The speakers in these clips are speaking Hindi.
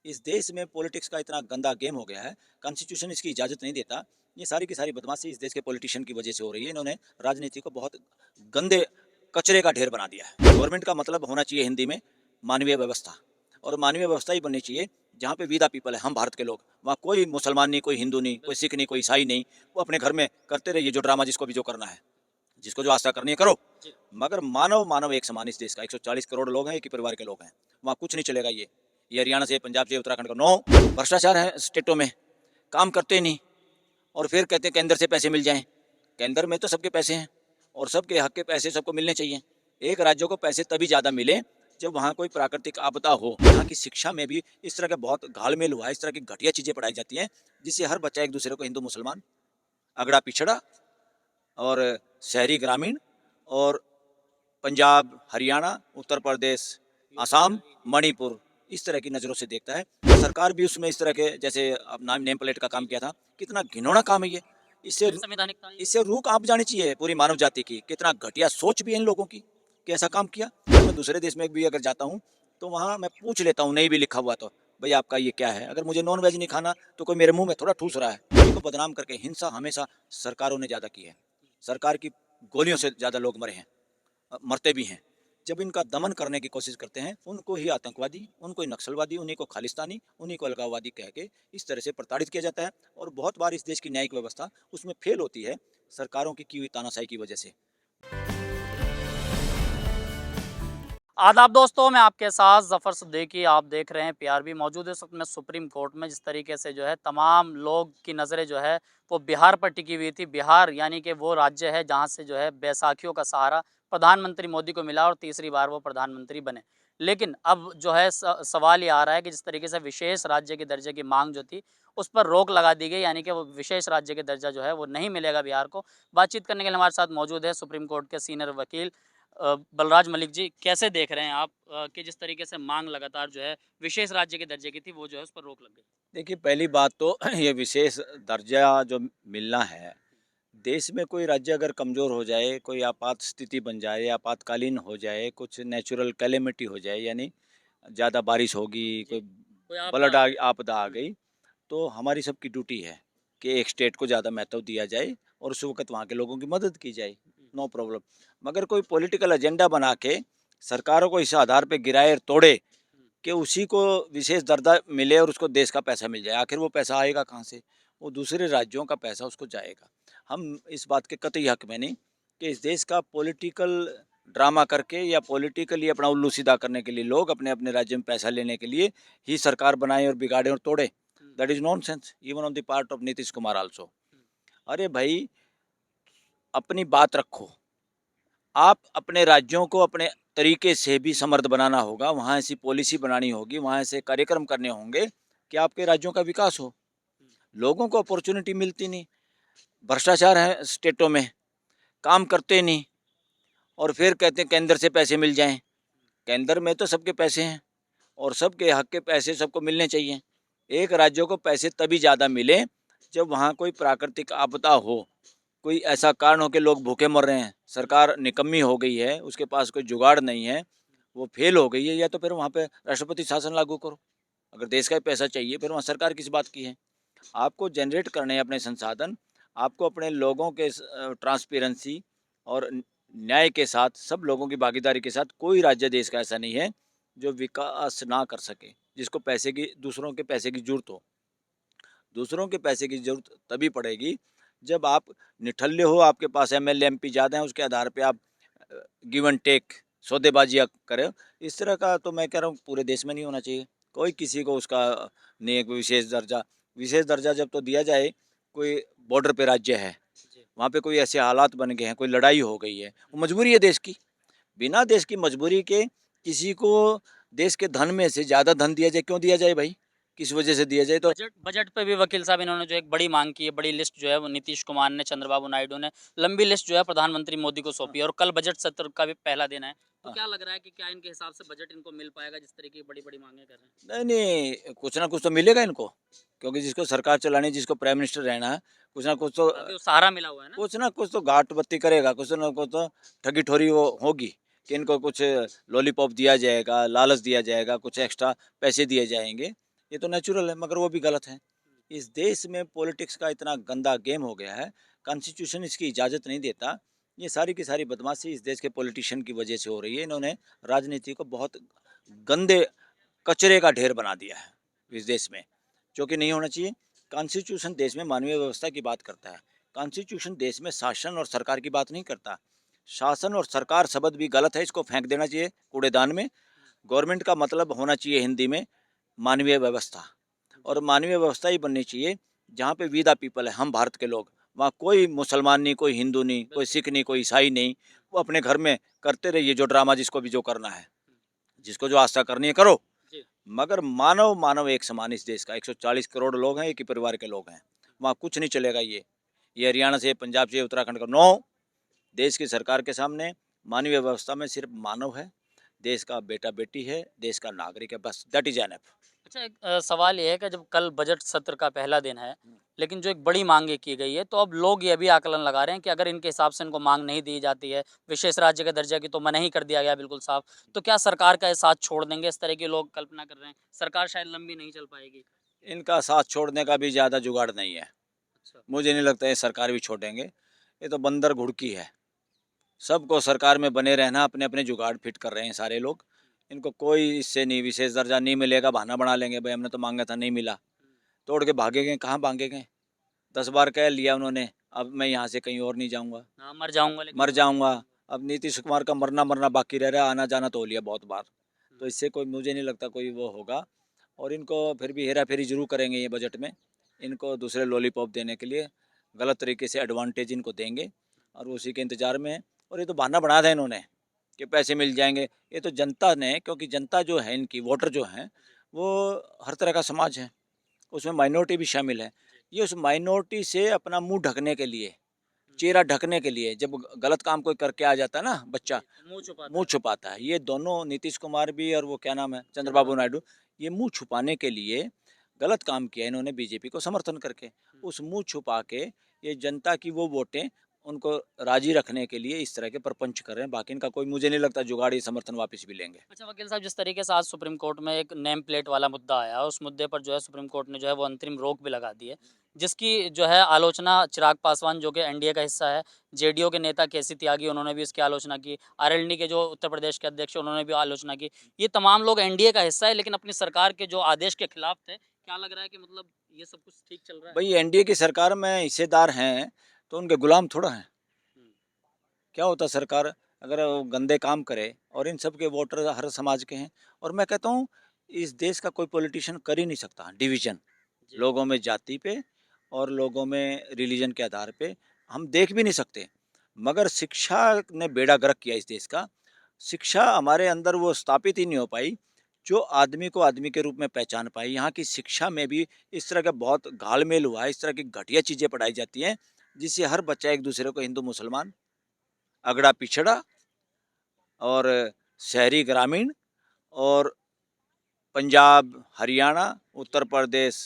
इस देश में पॉलिटिक्स का इतना गंदा गेम हो गया है, कॉन्स्टिट्यूशन इसकी इजाज़त नहीं देता। ये सारी की सारी बदमाशी इस देश के पॉलिटिशियन की वजह से हो रही है। इन्होंने राजनीति को बहुत गंदे कचरे का ढेर बना दिया है। गवर्नमेंट का मतलब होना चाहिए हिंदी में मानवीय व्यवस्था, और मानवीय व्यवस्था ही बननी चाहिए जहाँ पे वी द पीपल है, हम भारत के लोग। वहाँ कोई मुसलमान नहीं, कोई हिंदू नहीं, कोई सिख नहीं, कोई ईसाई नहीं। वो अपने घर में करते रहिए जो ड्रामा, जिसको भी जो करना है, जिसको जो आस्था करनी है करो, मगर मानव मानव एक समान। इस देश का 140 करोड़ लोग हैं, एक ही परिवार के लोग हैं। वहाँ कुछ नहीं चलेगा। ये हरियाणा से, पंजाब से, उत्तराखंड का नो भ्रष्टाचार है स्टेटों में, काम करते नहीं, और फिर कहते हैं केंद्र से पैसे मिल जाएं। केंद्र में तो सबके पैसे हैं, और सबके हक के पैसे सबको मिलने चाहिए। एक राज्य को पैसे तभी ज़्यादा मिले जब वहाँ कोई प्राकृतिक आपदा हो। यहाँ की शिक्षा में भी इस तरह का बहुत घालमेल हुआ है, इस तरह की घटिया चीज़ें पढ़ाई जाती हैं, जिससे हर बच्चा एक दूसरे को हिंदू मुसलमान, अगड़ा पिछड़ा, और शहरी ग्रामीण, और पंजाब, हरियाणा, उत्तर प्रदेश, असम, मणिपुर, इस तरह की नज़रों से देखता है। सरकार भी उसमें इस तरह के, जैसे अब नाम नेम प्लेट का काम किया था, कितना घिनौना काम है ये। इससे संवैधानिक था ये। इससे रूह कांप जानी चाहिए पूरी मानव जाति की। कितना घटिया सोच भी है इन लोगों की कि ऐसा काम किया। मैं दूसरे देश में भी अगर जाता हूँ तो वहाँ मैं पूछ लेता हूँ, नहीं भी लिखा हुआ तो, भाई आपका ये क्या है। अगर मुझे नॉन वेज नहीं खाना तो कोई मेरे मुंह में थोड़ा ठूस रहा है। इनको बदनाम करके हिंसा हमेशा सरकारों ने ज़्यादा की है। सरकार की गोलियों से ज़्यादा लोग मरे हैं, मरते भी हैं। जब इनका दमन करने की कोशिश करते हैं, उनको ही आतंकवादी, उनको ही नक्सलवादी, उन्हीं को खालिस्तानी, उन्हीं को अलगाववादी कह के इस तरह से प्रताड़ित किया जाता है। और बहुत बार इस देश की न्यायिक व्यवस्था उसमें फेल होती है, सरकारों की हुई तानाशाही की वजह से। आदाब दोस्तों, मैं आपके साथ जफर सिद्दीकी। आप देख रहे हैं पीआरबी। मौजूद है इस वक्त मैं सुप्रीम कोर्ट में। जिस तरीके से जो है तमाम लोग की नज़रें जो है वो बिहार पर टिकी हुई थी। बिहार यानी कि वो राज्य है जहां से जो है बैसाखियों का सहारा प्रधानमंत्री मोदी को मिला और तीसरी बार वो प्रधानमंत्री बने। लेकिन अब जो है सवाल ये आ रहा है कि जिस तरीके से विशेष राज्य के दर्जे की मांग जो थी उस पर रोक लगा दी गई, यानी कि वो विशेष राज्य के दर्जा जो है वो नहीं मिलेगा बिहार को। बातचीत करने के लिए हमारे साथ मौजूद है सुप्रीम कोर्ट के सीनियर वकील बलराज मलिक जी। कैसे देख रहे हैं आप कि जिस तरीके से मांग लगातार जो है विशेष राज्य के दर्जे की थी वो जो है उस पर रोक लग गई? देखिए, पहली बात तो ये विशेष दर्जा जो मिलना है, देश में कोई राज्य अगर कमज़ोर हो जाए, कोई आपात स्थिति बन जाए, आपातकालीन हो जाए, कुछ नेचुरल कैलेमिटी हो जाए, यानी ज़्यादा बारिश होगी, जी। कोई कोई आपदा ब्लड आ गई। आपदा आ गई, तो हमारी सबकी ड्यूटी है कि एक स्टेट को ज़्यादा महत्व दिया जाए और उस वक्त वहाँ के लोगों की मदद की जाए। No problem. मगर कोई पॉलिटिकल एजेंडा बना के सरकारों को इस आधार पे गिराए और तोड़े कि उसी को विशेष दर्जा मिले और उसको देश का पैसा मिल जाए। आखिर वो पैसा आएगा कहाँ से? वो दूसरे राज्यों का पैसा उसको जाएगा। हम इस बात के कतई हक में नहीं कि इस देश का पॉलिटिकल ड्रामा करके या पॉलिटिकली अपना उल्लू सीधा करने के लिए लोग अपने अपने राज्य में पैसा लेने के लिए ही सरकार बनाए और बिगाड़े और तोड़े। That is nonsense even on the part of Nitish Kumar also. अरे भाई, अपनी बात रखो। आप अपने राज्यों को अपने तरीके से भी समृद्ध बनाना होगा, वहाँ ऐसी पॉलिसी बनानी होगी, वहाँ ऐसे कार्यक्रम करने होंगे कि आपके राज्यों का विकास हो। लोगों को अपॉर्चुनिटी मिलती नहीं, भ्रष्टाचार है स्टेटों में, काम करते नहीं, और फिर कहते हैं केंद्र से पैसे मिल जाएं। केंद्र में तो सबके पैसे हैं, और सबके हक के पैसे सबको मिलने चाहिए। एक राज्य को पैसे तभी ज़्यादा मिले जब वहाँ कोई प्राकृतिक आपदा हो, कोई ऐसा कारण हो कि लोग भूखे मर रहे हैं, सरकार निकम्मी हो गई है, उसके पास कोई जुगाड़ नहीं है, वो फेल हो गई है, या तो फिर वहाँ पे राष्ट्रपति शासन लागू करो। अगर देश का ही पैसा चाहिए फिर वहाँ सरकार किस बात की है? आपको जनरेट करने हैं अपने संसाधन, आपको अपने लोगों के ट्रांसपेरेंसी और न्याय के साथ, सब लोगों की भागीदारी के साथ, कोई राज्य देश का ऐसा नहीं है जो विकास ना कर सके, जिसको पैसे की, दूसरों के पैसे की जरूरत हो। दूसरों के पैसे की जरूरत तभी पड़ेगी जब आप निठल्ले हो, आपके पास एमएलए एमपी ज़्यादा हैं, उसके आधार पे आप गिव एंड टेक सौदेबाजी करें। इस तरह का तो मैं कह रहा हूँ पूरे देश में नहीं होना चाहिए। कोई किसी को उसका नहीं है कोई विशेष दर्जा जब तो दिया जाए। कोई बॉर्डर पे राज्य है, जी। वहाँ पे कोई ऐसे हालात बन गए हैं, कोई लड़ाई हो गई है, वो मजबूरी है देश की। बिना देश की मजबूरी के किसी को देश के धन में से ज़्यादा धन दिया जाए, क्यों दिया जाए भाई? किस वजह से दिया जाए? तो बजट बजट पे भी वकील साहब इन्होंने जो एक बड़ी मांग की है, बड़ी लिस्ट जो है वो नीतीश कुमार ने, चंद्रबाबू नायडू ने लंबी लिस्ट जो है प्रधानमंत्री मोदी को हाँ, सौंपी है और कल बजट सत्र का भी पहला दिन है। तो हाँ। क्या लग रहा है कि क्या इनके हिसाब से बजट इनको मिल पाएगा जिस तरीके की बड़ी बड़ी मांगे कर रहे हैं? नहीं, नहीं, कुछ ना कुछ तो मिलेगा इनको, क्योंकि जिसको सरकार चलानी है, जिसको प्राइम मिनिस्टर रहना है, कुछ ना कुछ तो काफी सहारा मिला हुआ है ना। घाट बत्ती करेगा, कुछ ना कुछ तो ठगी ठोरी वो होगी कि इनको कुछ लॉलीपॉप दिया जाएगा, लालच दिया जाएगा, कुछ एक्स्ट्रा पैसे दिए जाएंगे। ये तो नेचुरल है, मगर वो भी गलत है। इस देश में पॉलिटिक्स का इतना गंदा गेम हो गया है, कॉन्स्टिट्यूशन इसकी इजाज़त नहीं देता। ये सारी की सारी बदमाशी इस देश के पॉलिटिशियन की वजह से हो रही है। इन्होंने राजनीति को बहुत गंदे कचरे का ढेर बना दिया है इस देश में, जो कि नहीं होना चाहिए। कॉन्स्टिट्यूशन देश में मानवीय व्यवस्था की बात करता है। कॉन्स्टिट्यूशन देश में शासन और सरकार की बात नहीं करता। शासन और सरकार शब्द भी गलत है, इसको फेंक देना चाहिए कूड़ेदान में। गवर्नमेंट का मतलब होना चाहिए हिंदी में मानवीय व्यवस्था, और मानवीय व्यवस्था ही बननी चाहिए जहाँ पे वी द पीपल है, हम भारत के लोग। वहाँ कोई मुसलमान नहीं, कोई हिंदू नहीं, कोई सिख नहीं, कोई ईसाई नहीं। वो अपने घर में करते रहिए जो ड्रामा, जिसको भी जो करना है, जिसको जो आस्था करनी है करो, मगर मानव मानव एक समान इस देश का 140 करोड़ लोग हैं, एक ही परिवार के लोग हैं। वहाँ कुछ नहीं चलेगा। ये हरियाणा से, पंजाब से, उत्तराखंड का नो। देश की सरकार के सामने मानवीय व्यवस्था में सिर्फ मानव है, देश का बेटा बेटी है, देश का नागरिक है, बस दैट इज एनफ। अच्छा, एक सवाल ये है कि जब कल बजट सत्र का पहला दिन है, लेकिन जो एक बड़ी मांग ये की गई है, तो अब लोग ये भी आकलन लगा रहे हैं कि अगर इनके हिसाब से इनको मांग नहीं दी जाती है, विशेष राज्य के दर्जे की तो मनाही कर दिया गया बिल्कुल साफ, तो क्या सरकार का ये साथ छोड़ देंगे? इस तरह के लोग कल्पना कर रहे हैं। सरकार शायद लंबी नहीं चल पाएगी। इनका साथ छोड़ने का भी ज़्यादा जुगाड़ नहीं है। अच्छा। मुझे नहीं लगता ये सरकार भी छोड़ेंगे। ये तो बंदर घुड़की है, सबको सरकार में बने रहना, अपने अपने जुगाड़ फिट कर रहे हैं सारे लोग। इनको कोई इससे नहीं, विशेष दर्जा नहीं मिलेगा, बहाना बना लेंगे, भाई हमने तो मांगा था नहीं मिला, तोड़ के भागे गए। कहाँ भागे गए? 10 बार कह लिया उन्होंने, अब मैं यहाँ से कहीं और नहीं जाऊँगा, हाँ, मर जाऊंगा लेकिन मर जाऊँगा। अब नीतीश कुमार का मरना मरना बाकी रह रहा है, आना जाना तो हो लिया बहुत बार। तो इससे कोई, मुझे नहीं लगता कोई वो होगा। और इनको फिर भी हेरा फेरी जरूर करेंगे ये बजट में। इनको दूसरे लॉलीपॉप देने के लिए गलत तरीके से एडवांटेज इनको देंगे, और उसी के इंतजार में है। और ये तो बहाना बना था इन्होंने कि पैसे मिल जाएंगे। ये तो जनता ने, क्योंकि जनता जो है इनकी वोटर जो हैं, वो हर तरह का समाज है, उसमें माइनॉरिटी भी शामिल है। ये उस माइनॉरिटी से अपना मुंह ढकने के लिए, चेहरा ढकने के लिए, जब गलत काम कोई करके आ जाता है ना बच्चा, मुंह छुपाता मुंह है। छुपाता है। ये दोनों, नीतीश कुमार भी और वो क्या नाम है, चंद्रबाबू नायडू, ये मुंह छुपाने के लिए गलत काम किया इन्होंने बीजेपी को समर्थन करके। उस मुंह छुपा के ये जनता की वो वोटें उनको राजी रखने के लिए इस तरह के प्रपंच कर रहे हैं। बाकी इनका कोई, मुझे नहीं लगता जुगाड़ी समर्थन वापस भी लेंगे। अच्छा वकील साहब, जिस तरीके से आज सुप्रीम कोर्ट में एक नेम प्लेट वाला मुद्दा आया, उस मुद्दे पर जो है सुप्रीम कोर्ट ने जो है वो अंतरिम रोक भी लगा दी है, जिसकी जो है आलोचना चिराग पासवान जो कि एनडीए का हिस्सा है, जेडीयू के नेता केसी त्यागी, उन्होंने भी इसकी आलोचना की, आरएलडी के जो उत्तर प्रदेश के अध्यक्ष हैं, उन्होंने भी आलोचना की। ये तमाम लोग एनडीए का हिस्सा है, लेकिन अपनी सरकार के जो आदेश के खिलाफ थे। क्या लग रहा है कि मतलब ये सब कुछ ठीक चल रहा है? भाई एनडीए की सरकार में हिस्सेदार हैं तो उनके गुलाम थोड़ा हैं। हम्म, क्या होता सरकार अगर वो गंदे काम करे, और इन सब के वोटर हर समाज के हैं। और मैं कहता हूँ इस देश का कोई पॉलिटिशियन कर ही नहीं सकता डिवीजन जी। लोगों में, जाति पे और लोगों में रिलीजन के आधार पे। हम देख भी नहीं सकते। मगर शिक्षा ने बेड़ा गर्क किया इस देश का। शिक्षा हमारे अंदर वो स्थापित ही नहीं हो पाई जो आदमी को आदमी के रूप में पहचान पाई। यहाँ की शिक्षा में भी इस तरह का बहुत घालमेल हुआ है, इस तरह की घटिया चीज़ें पढ़ाई जाती हैं जिससे हर बच्चा एक दूसरे को हिंदू मुसलमान, अगड़ा पिछड़ा, और शहरी ग्रामीण, और पंजाब, हरियाणा, उत्तर प्रदेश,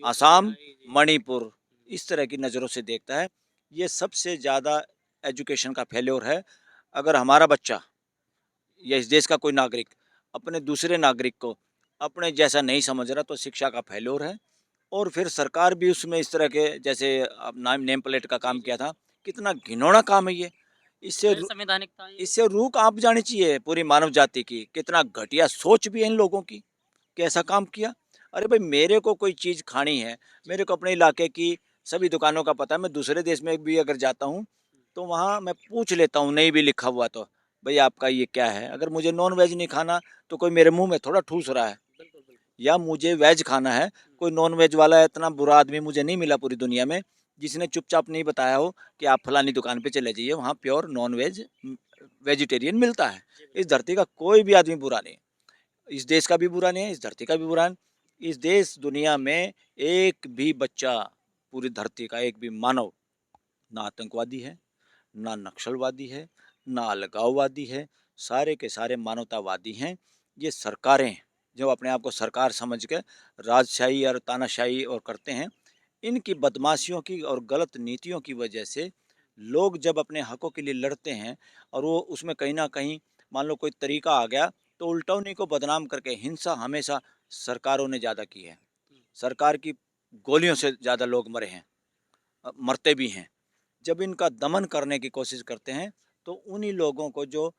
असम, मणिपुर, इस तरह की नज़रों से देखता है। ये सबसे ज़्यादा एजुकेशन का फेल्योर है। अगर हमारा बच्चा या इस देश का कोई नागरिक अपने दूसरे नागरिक को अपने जैसा नहीं समझ रहा, तो शिक्षा का फेल्योर है। और फिर सरकार भी उसमें इस तरह के, जैसे अब नाम नेम प्लेट का काम किया था, कितना घिनौना काम है ये। इससे गैर संवैधानिक था ये। इससे रूह कांप जानी चाहिए पूरी मानव जाति की। कितना घटिया सोच भी है इन लोगों की कि ऐसा काम किया। अरे भाई, मेरे को कोई चीज़ खानी है, मेरे को अपने इलाके की सभी दुकानों का पता है। मैं दूसरे देश में भी अगर जाता हूँ तो वहाँ मैं पूछ लेता हूँ, नहीं भी लिखा हुआ तो, भाई आपका ये क्या है। अगर मुझे नॉन वेज नहीं खाना तो कोई मेरे मुंह में थोड़ा ठूस रहा है, बिल्कुल बिल्कुल। या मुझे वेज खाना है। कोई नॉन वेज वाला इतना बुरा आदमी मुझे नहीं मिला पूरी दुनिया में जिसने चुपचाप नहीं बताया हो कि आप फलानी दुकान पे चले जाइए, वहाँ प्योर नॉन वेज वेजिटेरियन मिलता है। इस धरती का कोई भी आदमी बुरा नहीं, इस देश का भी बुरा नहीं है, इस धरती का भी बुरा नहीं। इस देश दुनिया में एक भी बच्चा, पूरी धरती का एक भी मानव ना आतंकवादी है, ना नक्सलवादी है, ना अलगाववादी है। सारे के सारे मानवतावादी हैं। ये सरकारें जो अपने आप को सरकार समझ के राजशाही और तानाशाही और करते हैं, इनकी बदमाशियों की और गलत नीतियों की वजह से लोग जब अपने हकों के लिए लड़ते हैं, और वो उसमें कहीं ना कहीं मान लो कोई तरीका आ गया, तो उल्टा उन्हीं को बदनाम करके हिंसा हमेशा सरकारों ने ज़्यादा की है। सरकार की गोलियों से ज़्यादा लोग मरे हैं, मरते भी हैं। जब इनका दमन करने की कोशिश करते हैं तो उन्हीं लोगों को जो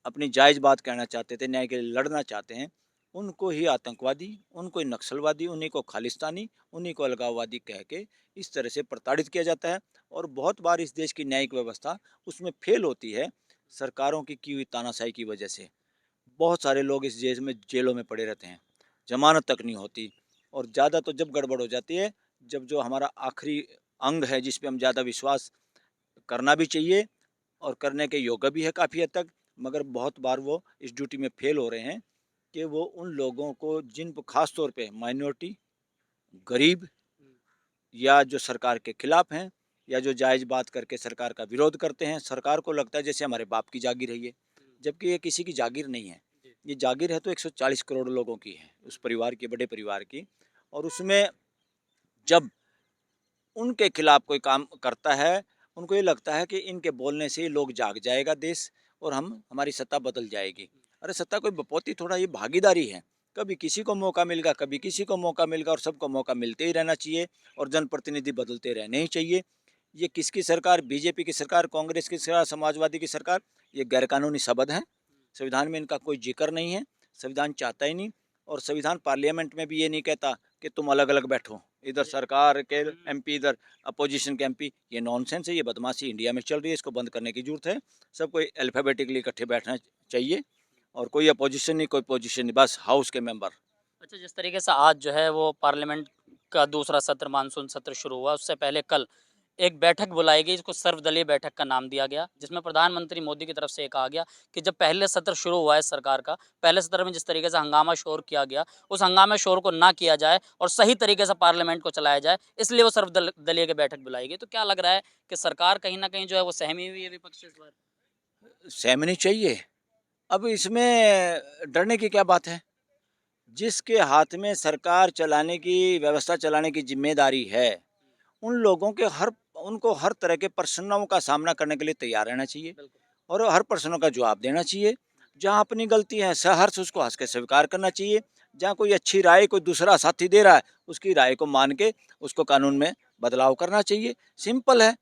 अपनी जायज़ बात कहना चाहते थे, न्याय के लिए लड़ना चाहते हैं, उनको ही आतंकवादी, उनको ही नक्सलवादी, उन्हीं को खालिस्तानी, उन्हीं को अलगाववादी कह के इस तरह से प्रताड़ित किया जाता है। और बहुत बार इस देश की न्यायिक व्यवस्था उसमें फेल होती है सरकारों की हुई तानाशाही की वजह से। बहुत सारे लोग इस देश में जेलों में पड़े रहते हैं, जमानत तक नहीं होती। और ज़्यादा तो जब गड़बड़ हो जाती है, जब जो हमारा आखिरी अंग है जिस पे हम ज़्यादा विश्वास करना भी चाहिए और करने के योग्य भी है काफ़ी हद तक, मगर बहुत बार वो इस ड्यूटी में फेल हो रहे हैं कि वो उन लोगों को जिन पर ख़ास तौर पे माइनॉरिटी, गरीब या जो सरकार के खिलाफ हैं या जो जायज़ बात करके सरकार का विरोध करते हैं, सरकार को लगता है जैसे हमारे बाप की जागीर है ये, जबकि ये किसी की जागीर नहीं है। ये जागीर है तो 140 करोड़ लोगों की है, उस परिवार की, बड़े परिवार की। और उसमें जब उनके खिलाफ कोई काम करता है, उनको ये लगता है कि इनके बोलने से ही लोग जाग जाएगा देश और हमारी सत्ता बदल जाएगी। अरे सत्ता कोई बपौती थोड़ा, ये भागीदारी है। कभी किसी को मौका मिलेगा, कभी किसी को मौका मिलेगा, और सबको मौका मिलते ही रहना चाहिए और जनप्रतिनिधि बदलते रहने ही चाहिए। ये किसकी सरकार, बीजेपी की सरकार, कांग्रेस की सरकार, समाजवादी की सरकार, ये गैरकानूनी शब्द हैं। संविधान में इनका कोई जिक्र नहीं है, संविधान चाहता ही नहीं। और संविधान पार्लियामेंट में भी ये नहीं कहता कि तुम अलग अलग बैठो, इधर सरकार के एमपी, इधर अपोजिशन के एमपी। ये नॉनसेंस है, ये बदमाशी इंडिया में चल रही है, इसको बंद करने की जरूरत है। सबको अल्फ़ाबेटिकली इकट्ठे बैठना चाहिए और कोई अपोजिशन नहीं, कोई पोजीशन नहीं, बस हाउस के मेंबर। अच्छा, जिस तरीके से आज जो है वो पार्लियामेंट का दूसरा सत्र, मानसून सत्र शुरू हुआ, उससे पहले कल एक बैठक बुलाई गई, जिसको सर्वदलीय बैठक का नाम दिया गया, जिसमें प्रधानमंत्री मोदी की तरफ से ये कहा गया कि जब पहले सत्र शुरू हुआ है सरकार का, पहले सत्र में जिस तरीके से हंगामा शोर किया गया, उस हंगामा शोर को ना किया जाए और सही तरीके से पार्लियामेंट को चलाया जाए, इसलिए वो सर्वदलीय की बैठक बुलाई गई। तो क्या लग रहा है कि सरकार कहीं न कहीं जो है वो सहमी हुई है विपक्ष से इस बार? सहमनी चाहिए। अब इसमें डरने की क्या बात है? जिसके हाथ में सरकार चलाने की, व्यवस्था चलाने की जिम्मेदारी है, उन लोगों के उनको हर तरह के प्रश्नों का सामना करने के लिए तैयार रहना चाहिए बिल्कुल। और हर प्रश्नों का जवाब देना चाहिए। जहाँ अपनी गलती है सहर्ष उसको हंस के स्वीकार करना चाहिए। जहाँ कोई अच्छी राय कोई दूसरा साथी दे रहा है, उसकी राय को मान के उसको कानून में बदलाव करना चाहिए। सिंपल है।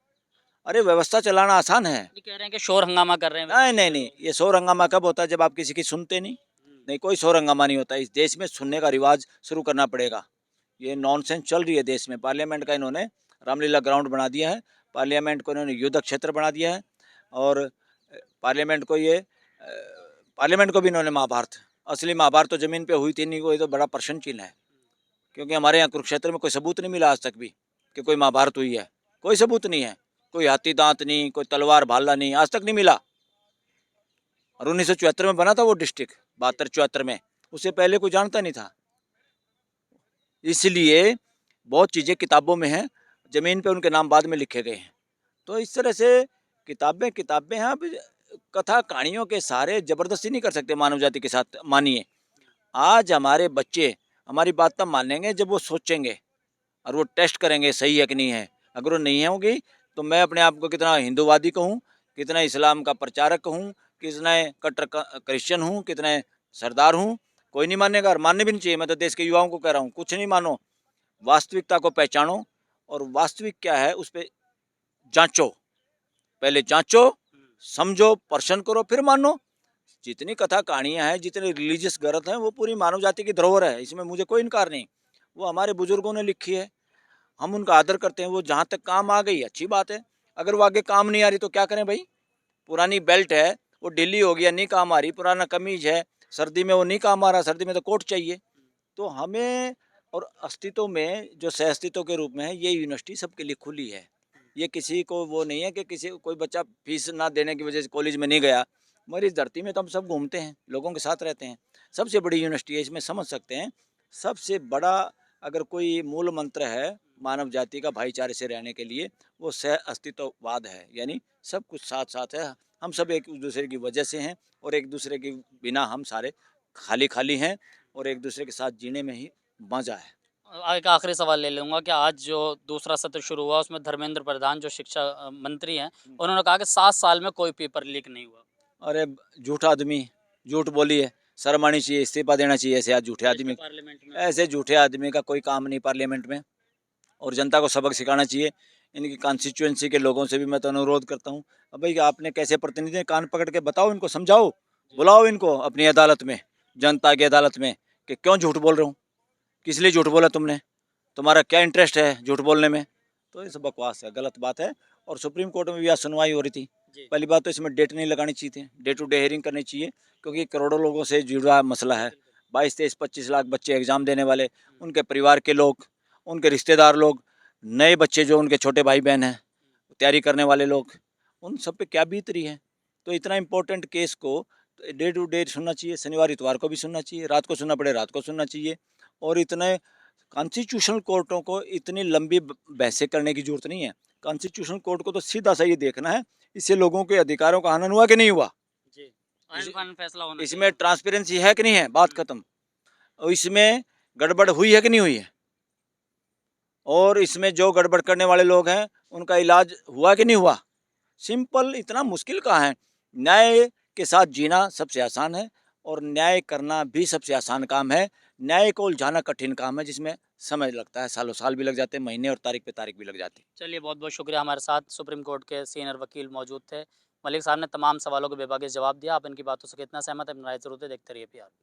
अरे व्यवस्था चलाना आसान है। ये कह रहे हैं कि शोर हंगामा कर रहे हैं नहीं विपक्ष नहीं के नहीं, लोग। ये शोर हंगामा कब होता है? जब आप किसी की सुनते नहीं। नहीं, कोई शोर हंगामा नहीं होता। इस देश में सुनने का रिवाज शुरू करना पड़ेगा। ये नॉनसेंस चल रही है देश में। पार्लियामेंट का इन्होंने रामलीला ग्राउंड बना दिया है, पार्लियामेंट को इन्होंने युद्ध क्षेत्र बना दिया है। और पार्लियामेंट को ये पार्लियामेंट को भी इन्होंने महाभारत, असली महाभारत तो ज़मीन पे हुई थी नहीं, कोई तो बड़ा प्रश्न चिन्ह है। क्योंकि हमारे यहाँ कुरुक्षेत्र में कोई सबूत नहीं मिला आज तक भी कि कोई महाभारत हुई है। कोई सबूत नहीं है, कोई हाथी दांत नहीं, कोई तलवार भाला नहीं, आज तक नहीं मिला। और 1974 में बना था वो डिस्ट्रिक्ट, 72-74 में। उससे पहले कोई जानता नहीं था। इसलिए बहुत चीज़ें किताबों में हैं, ज़मीन पे उनके नाम बाद में लिखे गए हैं। तो इस तरह से किताबें किताबें हैं। अब कथा कहानियों के सहारे ज़बरदस्ती नहीं कर सकते मानव जाति के साथ। मानिए, आज हमारे बच्चे हमारी बात तब मानेंगे जब वो सोचेंगे और वो टेस्ट करेंगे सही है कि नहीं है। अगर वो नहीं होगी तो मैं अपने आप को कितना हिंदूवादी कहूँ, कितना इस्लाम का प्रचारक कहूँ, कितना कट्टर क्रिश्चियन हूँ, कितना सरदार हूँ, कोई नहीं मानेगा और मानने भी नहीं चाहिए। मैं तो देश के युवाओं को कह रहा हूँ, कुछ नहीं मानो, वास्तविकता को पहचानो और वास्तविक क्या है उस पर जांचो। पहले जांचो, समझो, प्रश्न करो, फिर मानो। जितनी कथा कहानियाँ हैं, जितने रिलीजियस ग्रंथ हैं, वो पूरी मानव जाति की धरोहर है, इसमें मुझे कोई इनकार नहीं। वो हमारे बुजुर्गों ने लिखी है, हम उनका आदर करते हैं। वो जहाँ तक काम आ गई अच्छी बात है, अगर वो आगे काम नहीं आ रही तो क्या करें भाई? पुरानी बेल्ट है, वो ढीली हो गया, नहीं काम आ रही। पुराना कमीज है, सर्दी में वो नहीं काम आ रहा, सर्दी में तो कोट चाहिए। तो हमें और अस्तित्व में जो सह अस्तित्व के रूप में है, ये यूनिवर्सिटी सबके लिए खुली है। ये किसी को वो नहीं है कि किसी कोई बच्चा फीस ना देने की वजह से कॉलेज में नहीं गया। मगर इस धरती में तो हम सब घूमते हैं, लोगों के साथ रहते हैं। सबसे बड़ी यूनिवर्सिटी है, इसमें समझ सकते हैं। सबसे बड़ा अगर कोई मूल मंत्र है मानव जाति का भाईचारे से रहने के लिए, वो सह अस्तित्ववाद है। यानी सब कुछ साथ साथ है। हम सब एक दूसरे की वजह से हैं और एक दूसरे के बिना हम सारे खाली खाली हैं और एक दूसरे के साथ जीने में ही मजा है। एक आखिरी सवाल ले लूँगा कि आज जो दूसरा सत्र शुरू हुआ उसमें धर्मेंद्र प्रधान जो शिक्षा मंत्री हैं, उन्होंने कहा कि 7 साल में कोई पेपर लीक नहीं हुआ। अरे झूठा आदमी, झूठ बोली है। शर्म आनी चाहिए, इस्तीफा देना चाहिए ऐसे आज झूठे आदमी। पार्लियामेंट में ऐसे झूठे आदमी का कोई काम नहीं पार्लियामेंट में, और जनता को सबक सिखाना चाहिए। इनकी कॉन्स्टिट्यूएंसी के लोगों से भी मैं तो अनुरोध करता हूँ, अब भाई आपने कैसे प्रतिनिधि हैं, कान पकड़ के बताओ इनको, समझाओ, बुलाओ इनको अपनी अदालत में, जनता की अदालत में, कि क्यों झूठ बोल रहे हो, किस लिए झूठ बोला तुमने, तुम्हारा क्या इंटरेस्ट है झूठ बोलने में। तो ये सब बकवास है, गलत बात है। और सुप्रीम कोर्ट में भी आज सुनवाई हो रही थी। जी। पहली बात तो इसमें डेट नहीं लगानी चाहिए थी, डे टू डे हेयरिंग करनी चाहिए, क्योंकि करोड़ों लोगों से जुड़ा मसला है। 22, 23, 25 लाख बच्चे एग्जाम देने वाले, उनके परिवार के लोग, उनके रिश्तेदार लोग, नए बच्चे जो उनके छोटे भाई बहन हैं, तैयारी करने वाले लोग, उन सब पे क्या बीत रही है। तो इतना इम्पोर्टेंट केस को डे टू डे सुनना चाहिए, शनिवार इतवार को भी सुनना चाहिए, रात को सुनना पड़े रात को सुनना चाहिए। और इतने कॉन्स्टिट्यूशनल कोर्टों को इतनी लंबी बहसें करने की जरूरत नहीं है। कॉन्स्टिट्यूशनल कोर्ट को तो सीधा सा ये देखना है, इससे लोगों के अधिकारों का हनन हुआ कि नहीं हुआ, जी आइन फाइन फैसला होना इसमें ट्रांसपेरेंसी है कि नहीं है, बात खत्म। और इसमें गड़बड़ हुई है कि नहीं हुई है, और इसमें जो गड़बड़ करने वाले लोग हैं उनका इलाज हुआ कि नहीं हुआ। सिंपल, इतना मुश्किल कहाँ है। न्याय के साथ जीना सबसे आसान है, और न्याय करना भी सबसे आसान काम है। न्याय को उलझाना कठिन काम है, जिसमें समय लगता है, सालों साल भी लग जाते हैं, महीने और तारीख पे तारीख भी लग जाती है। चलिए बहुत बहुत शुक्रिया, हमारे साथ सुप्रीम कोर्ट के सीनियर वकील मौजूद थे। मलिक साहब ने तमाम सवालों के बेबाकी जवाब दिया। आप इनकी बातों से कितना सहमत है, अपनी राय जरूर दें। देखते रहिए पीआर।